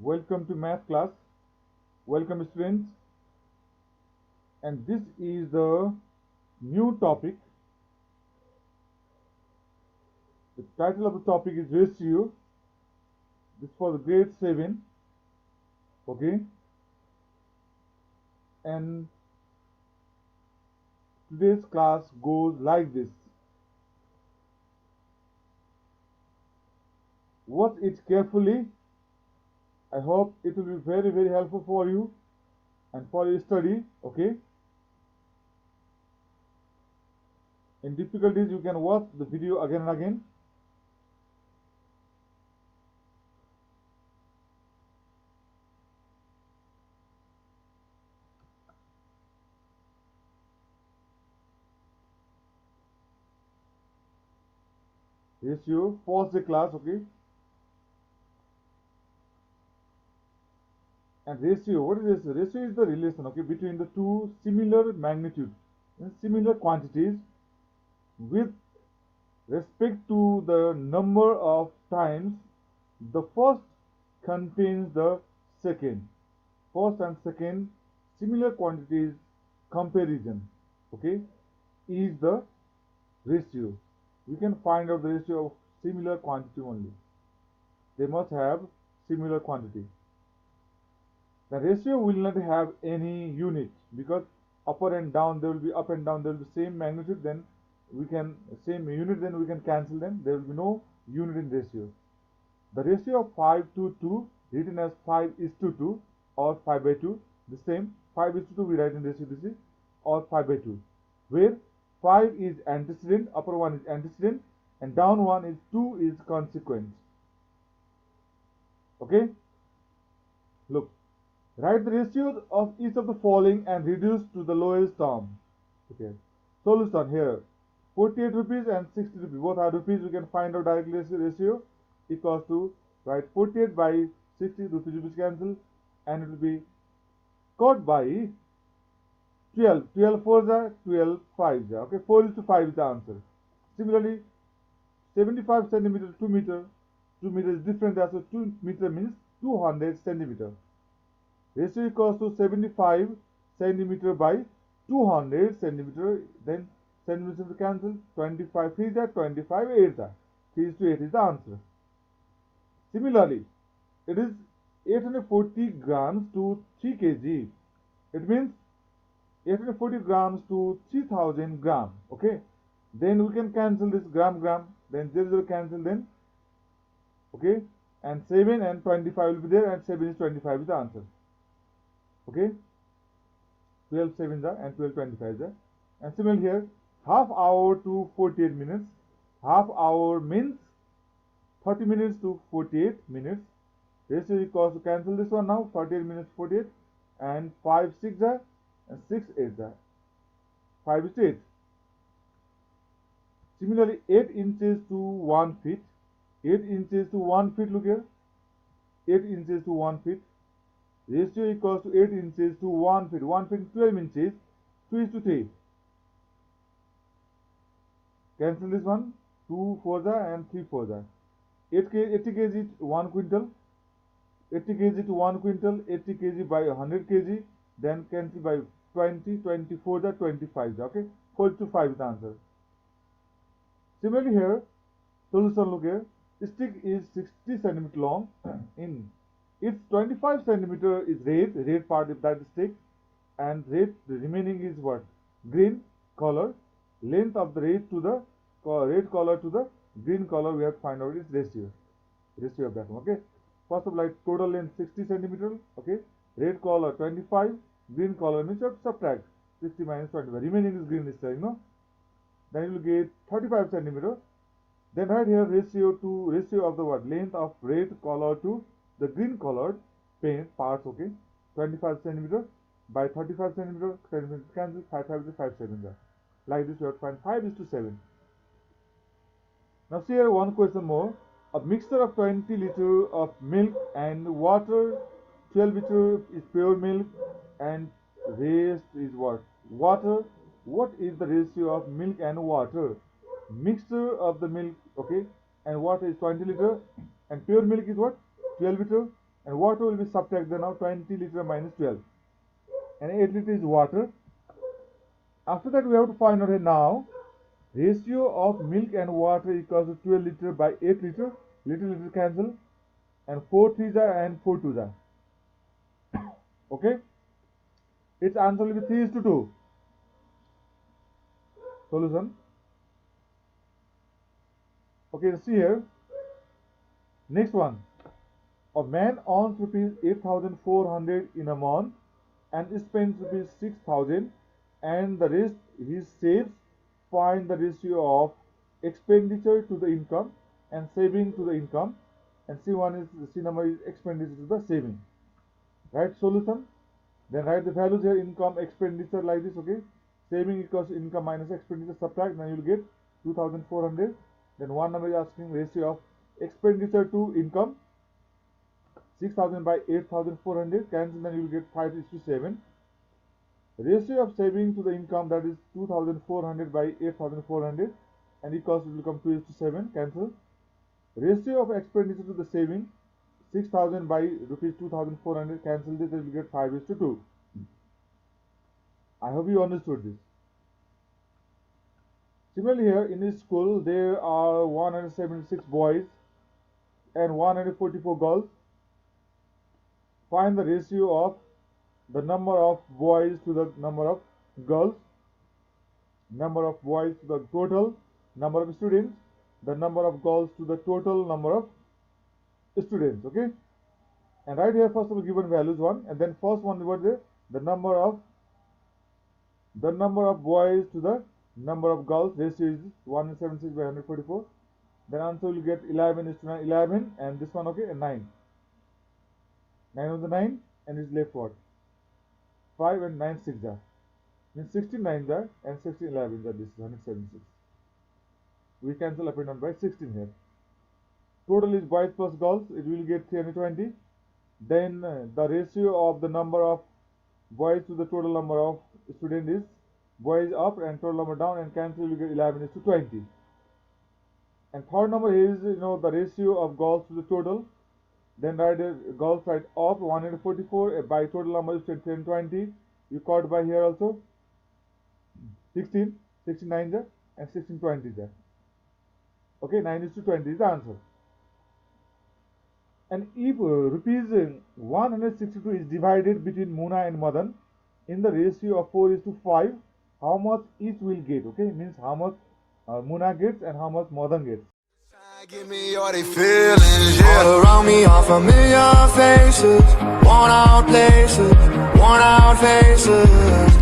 Welcome to math class. Welcome students. And this is the new topic. The title of the topic is ratio. This is for the grade 7. Okay. And today's class goes like this. Watch it carefully. I hope it will be very helpful for you and for your study. Okay. In difficulties, you can watch the video again and again. Ratio, pause the class, okay? And ratio, what is this? Ratio is the relation, okay, between the two similar magnitudes and similar quantities with respect to the number of times the first contains the second. First and second similar quantities comparison, okay, is the ratio. We can find out the ratio of similar quantity only. They must have similar quantity. The ratio will not have any unit because up and down there will be up and down, there will be same magnitude, then we can same unit, then we can cancel them. There will be no unit in ratio. The ratio of 5 to 2 written as 5 is to 2 or 5 by 2, the same 5 is to 2 we write in ratio this is, or 5 by 2, where 5 is antecedent, upper one is antecedent, and down one is 2 is consequent. Okay, look. Write the ratios of each of the following and reduce to the lowest term. Okay. Solution here. 48 rupees and 60 rupees. Both are rupees. We can find out directly ratio equals to, write 48 by 60, rupees cancel, and it will be cut by 12. 12 4s are 12 5s are. Okay. 4 is to 5 is the answer. Similarly, 75 centimeter to 2 meter. 2 meter is different. So 2 meter means 200 centimeter. Ratio equals to 75 centimeter by 200 centimeter. Then centimeters will cancel. 25 3 is 25 8 are. 3 is to 8 is the answer. Similarly, it is 840 grams to 3 kg. It means 840 grams to 3000 gram. Okay. Then we can cancel this gram. Then 0 cancel then. Okay. And 7 and 25 will be there, and 7 is 25 is the answer. Okay, 12 sevens are and 12 25s are. And similarly here, half hour to 48 minutes. Half hour means 30 minutes to 48 minutes. Ratio equals to cancel this one now. 48 minutes 48, and 5 6 are and 6 8 are. 5 is to 8. Similarly, 8 inches to 1 feet. 8 inches to 1 feet. Look here. 8 inches to 1 feet. Ratio equals to 8 inches to 1 feet. 1 feet is 12 inches. 2 is to 3. Cancel this one. 2 4s are and 3 4s are. 80 kg to 1 quintal. 80 kg to 1 quintal. 80 kg by 100 kg. Then cancel by 20. 24s are 25s. Okay. 4 to 5 is the answer. Similarly here, solution look here. Stick is 60 centimeter long. In its 25 centimeter is red part of that stick, and red, the remaining is what? Green color. Length of the red color to the green color, we have to find out its ratio of that one. Okay. First of like total length 60 centimeter. Okay. Red color 25, green color means you have to subtract 60 minus 25. Remaining is green this time, no? Then you will get 35 centimeter. Then right here ratio of the what? Length of red color to the green colored paint parts. Okay, 25 centimeter by 35 centimeter. Cancel 5 5 is 5 centimeter. Like this, you have to find 5 is to 7. Now see here one question more. A mixture of 20 liter of milk and water. 12 liter is pure milk, and rest is what? Water. What is the ratio of milk and water? Mixture of the milk, okay, and water is 20 liter, and pure milk is what? 12 liter. and water will be subtracted now. 20 liter minus 12, and 8 liter is water. After that, we have to find out here now ratio of milk and water equals to 12 liter by 8 liter. Liter cancel, and 4 3s are and 4 2s are. Okay, its answer will be 3:2. Solution. Okay, see here. Next one. A man earns rupees 8,400 in a month and spends rupees 6,000, and the rest he saves. Find the ratio of expenditure to the income and saving to the income. And C number is expenditure to the saving. Right solution. Then write the values here: income, expenditure, like this. Okay, saving equals income minus expenditure, subtract, then you will get 2,400. Then one number is asking ratio of expenditure to income, 6,000 by 8,400, cancel, then you will get 5:7. Ratio of saving to the income, that is 2,400 by 8,400, and equals will become 2:7, cancel. Ratio of expenditure to the saving, 6,000 by rupees 2,400, cancel this, and you will get 5:2. I hope you understood this. Similarly, here in this school there are 176 boys and 144 girls. Find the ratio of the number of boys to the number of girls, number of boys to the total number of students, the number of girls to the total number of students. Okay, and right here first of all given values 1, and then first one was the number of boys to the number of girls, ratio is 176 by 144. Then answer will get 11 is to 9, 11, and this one, okay, and 9 on the 9, and it's left what, 5 and 9 6 are, means 16 9s are and 16 11s are. This is 176. We cancel up and down by 16 here. Total is boys plus girls, it will get 320. Then the ratio of the number of boys to the total number of students is boys up and total number down, and cancel, you get 11 is to 20. And third number is the ratio of girls to the total. Then write girls side up 144 by total number is 10 20. You caught by here also 16 9s are and 16 20s are. Okay, 9 is to 20 is the answer. And if rupees 162 is divided between Muna and Madan in the ratio of 4:5, how much each will get? Okay, means how much Muna gets and how much Madan gets. Give me all they feelings, yeah. All around me are familiar faces, worn out places, worn out faces.